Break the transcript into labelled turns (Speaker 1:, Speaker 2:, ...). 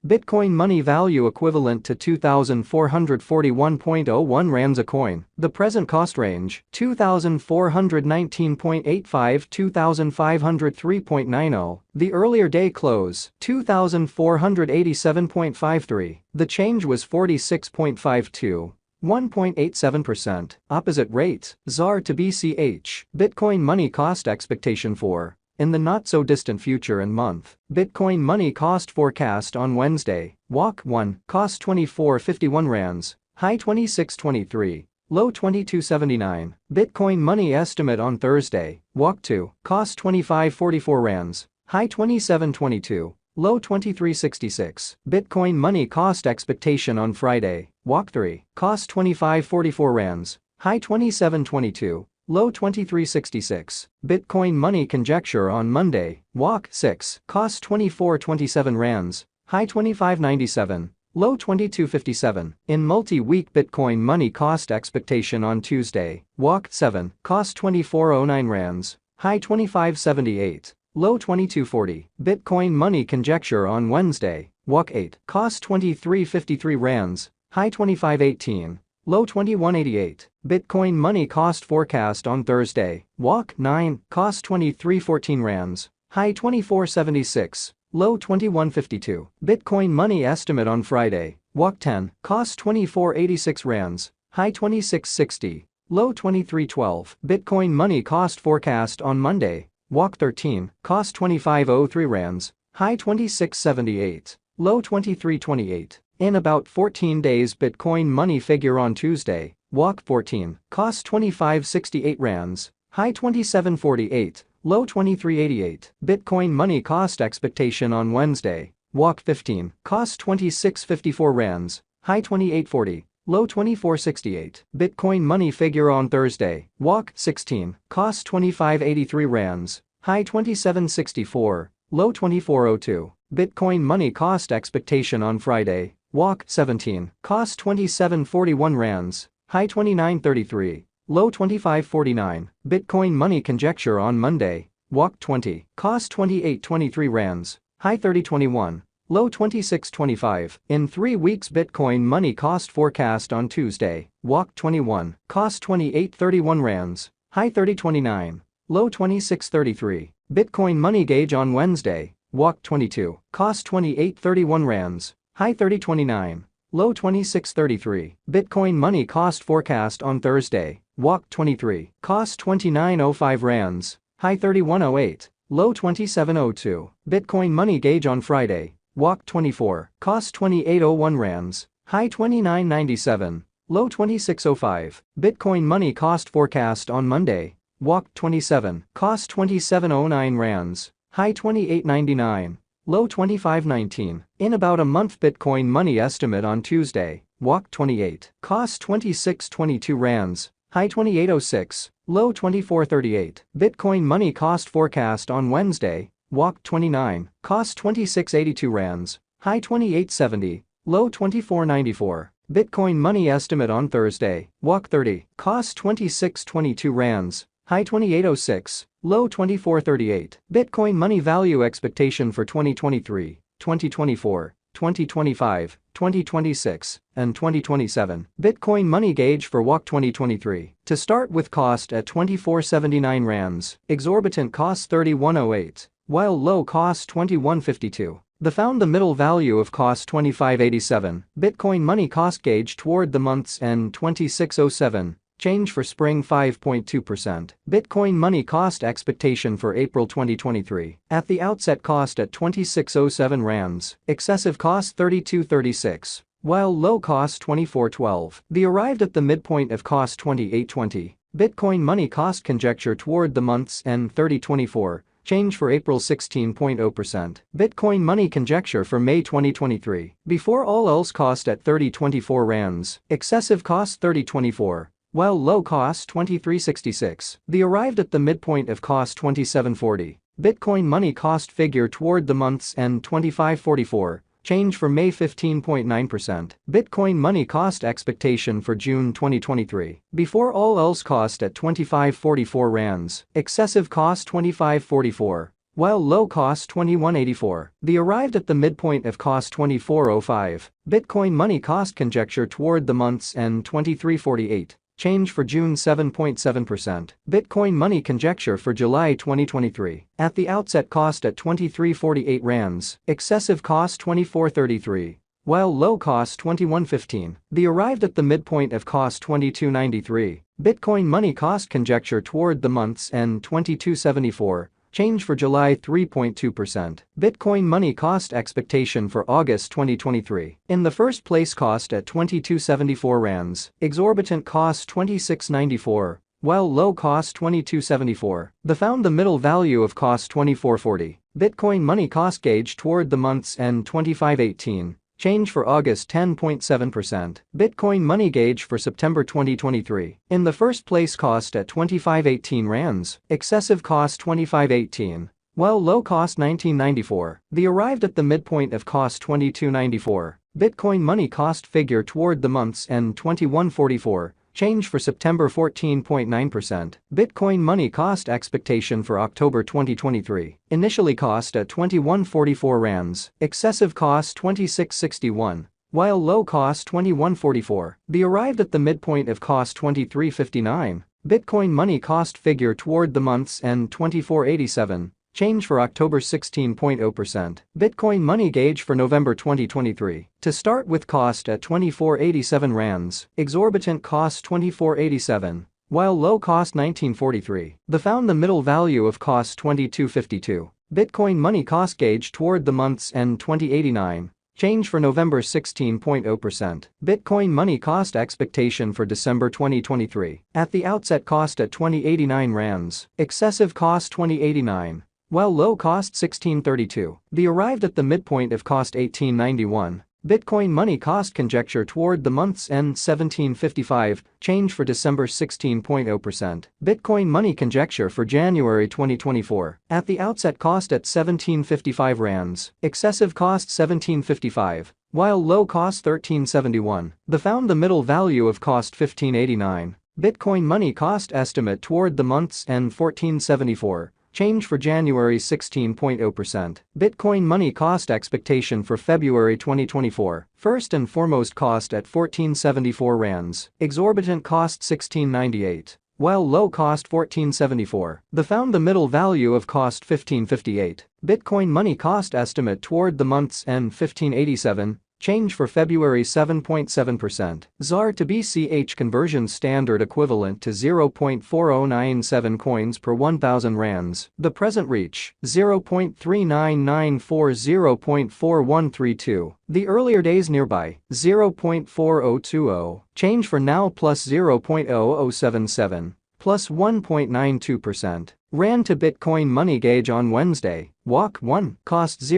Speaker 1: Bitcoin money value equivalent to 2,441.01 rands a coin. The present cost range, 2,419.85 2,503.90. The earlier day close, 2,487.53. The change was 46.52. 1.87%. Opposite rates, ZAR to BCH. Bitcoin money cost expectation for. In the not-so-distant future and month, Bitcoin money cost forecast on Wednesday, WAC 1, cost 24.51 rands, high 26.23, low 22.79. Bitcoin money estimate on Thursday, WAC 2, cost 25.44 rands, high 27.22, low 23.66. Bitcoin money cost expectation on Friday, WAC 3, cost 25.44 rands, high 27.22. Low 23.66. Bitcoin money conjecture on Monday, WAC 6, cost 24.27 rands, high 25.97, low 22.57. In multi-week Bitcoin money cost expectation on Tuesday, WAC 7, cost 24.09 rands, high 25.78, low 22.40. Bitcoin money conjecture on Wednesday, WAC 8, cost 23.53 rands, high 25.18. Low 21.88. Bitcoin money cost forecast on Thursday, WAC 9, cost 23.14 rands, high 24.76, low 21.52. Bitcoin money estimate on Friday, WAC 10, cost 24.86 rands, high 26.60, low 23.12. Bitcoin money cost forecast on Monday, WAC 13, cost 25.03 rands, high 26.78, low 23.28. In about 14 days Bitcoin money figure on Tuesday, WAC 14, cost 25.68 rands, high 27.48, low 23.88. Bitcoin money cost expectation on Wednesday, WAC 15, cost 26.54 rands, high 28.40, low 24.68. Bitcoin money figure on Thursday, WAC 16, cost 25.83 rands, high 27.64, low 24.02. Bitcoin money cost expectation on Friday, WAC 17, cost 27.41 rands, high 29.33, low 25.49. Bitcoin money conjecture on Monday, WAC 20, cost 28.23 rands, high 30.21, low 26.25. In 3 weeks Bitcoin money cost forecast on Tuesday, WAC 21, cost 28.31 rands, high 30.29, low 26.33. Bitcoin money gauge on Wednesday, WAC 22, cost 28.31 rands, high 30.29, low 26.33. Bitcoin money cost forecast on Thursday, WAC 23, cost 29.05 rands, high 31.08, low 27.02. Bitcoin money gauge on Friday, WAC 24, cost 28.01 rands, high 29.97, low 26.05. Bitcoin money cost forecast on Monday, WAC 27, cost 27.09 rands, high 28.99, low 25.19. In about a month Bitcoin money estimate on Tuesday, WAC 28, cost 26.22 rands, high 28.06, low 24.38. Bitcoin money cost forecast on Wednesday, WAC 29, cost 26.82 rands, high 28.70, low 24.94. Bitcoin money estimate on Thursday, WAC 30, cost 26.22 rands, high 28.06, low 24.38. Bitcoin money value expectation for 2023, 2024, 2025, 2026, and 2027. Bitcoin money gauge for WAC 2023. To start with cost at 24.79 rands, exorbitant cost 31.08, while low cost 21.52. Found the middle value of cost 25.87. Bitcoin money cost gauge toward the month's end 26.07. Change for spring 5.2%. Bitcoin money cost expectation for April 2023. At the outset cost at 26.07 rands, excessive cost 32.36, while low cost 24.12. Arrived at the midpoint of cost 28.20. Bitcoin money cost conjecture toward the month's end 30.24. Change for April 16.0%. Bitcoin money conjecture for May 2023. Before all else cost at 30.24 rands, excessive cost 30.24. While low cost 23.66. Arrived at the midpoint of cost 27.40. Bitcoin money cost figure toward the month's end 25.44. Change for May 15.9%. Bitcoin money cost expectation for June 2023. Before all else cost at 25.44 rands. Excessive cost 25.44. while low cost $21.84. The arrived at the midpoint of cost $24.05. Bitcoin money cost conjecture toward the month's end $23.48. Change for June 7.7%. Bitcoin money conjecture for July 2023. At the outset cost at 23.48 rands, excessive cost 24.33. While low cost 21.15. The arrived at the midpoint of cost 22.93. Bitcoin money cost conjecture toward the month's end 22.74. Change for July 3.2%. Bitcoin money cost expectation for August 2023. In the first place cost at 22.74 rands, exorbitant cost 26.94, while low cost 22.74. The found the middle value of cost 24.40. Bitcoin money cost gauge toward the month's end 25.18. Change for August 10.7%. Bitcoin money gauge for September 2023. In the first place cost at 25.18 rands, excessive cost 25.18, while low cost 19.94. The arrived at the midpoint of cost 22.94. Bitcoin money cost figure toward the month's end 21.44. Change for September 14.9%. Bitcoin money cost expectation for October 2023. Initially cost at 21.44 rands, excessive cost 26.61, while low cost 21.44. The arrived at the midpoint of cost 23.59. Bitcoin money cost figure toward the month's end 24.87. Change for October 16.0%. Bitcoin money gauge for November 2023. To start with cost at 24.87 rands, exorbitant cost 24.87, while low cost 19.43. The found the middle value of cost 22.52. Bitcoin money cost gauge toward the month's end 20.89. Change for November 16.0%. Bitcoin money cost expectation for December 2023. At the outset cost at 20.89 rands, excessive cost 20.89. While low cost 16.32. The arrived at the midpoint of cost 18.91. Bitcoin money cost conjecture toward the month's end 17.55. Change for December 16.0%. Bitcoin money conjecture for January 2024. At the outset cost at 17.55 rands, excessive cost 17.55, while low cost 13.71. The found the middle value of cost 15.89. Bitcoin money cost estimate toward the month's end 14.74. Change for January 16.0%. Bitcoin money cost expectation for February 2024. First and foremost cost at 14.74 rands, exorbitant cost 16.98, while low cost 14.74. The found the middle value of cost 15.58. Bitcoin money cost estimate toward the month's end 15.87. Change for February 7.7%. ZAR to BCH conversion standard equivalent to 0.4097 coins per 1,000 rands. The present reach 0.3994 0.4132. The earlier days nearby 0.4020. Change for now plus 0.0077 plus 1.92%. Rand to Bitcoin money gauge on Wednesday. Walk 1 cost 0.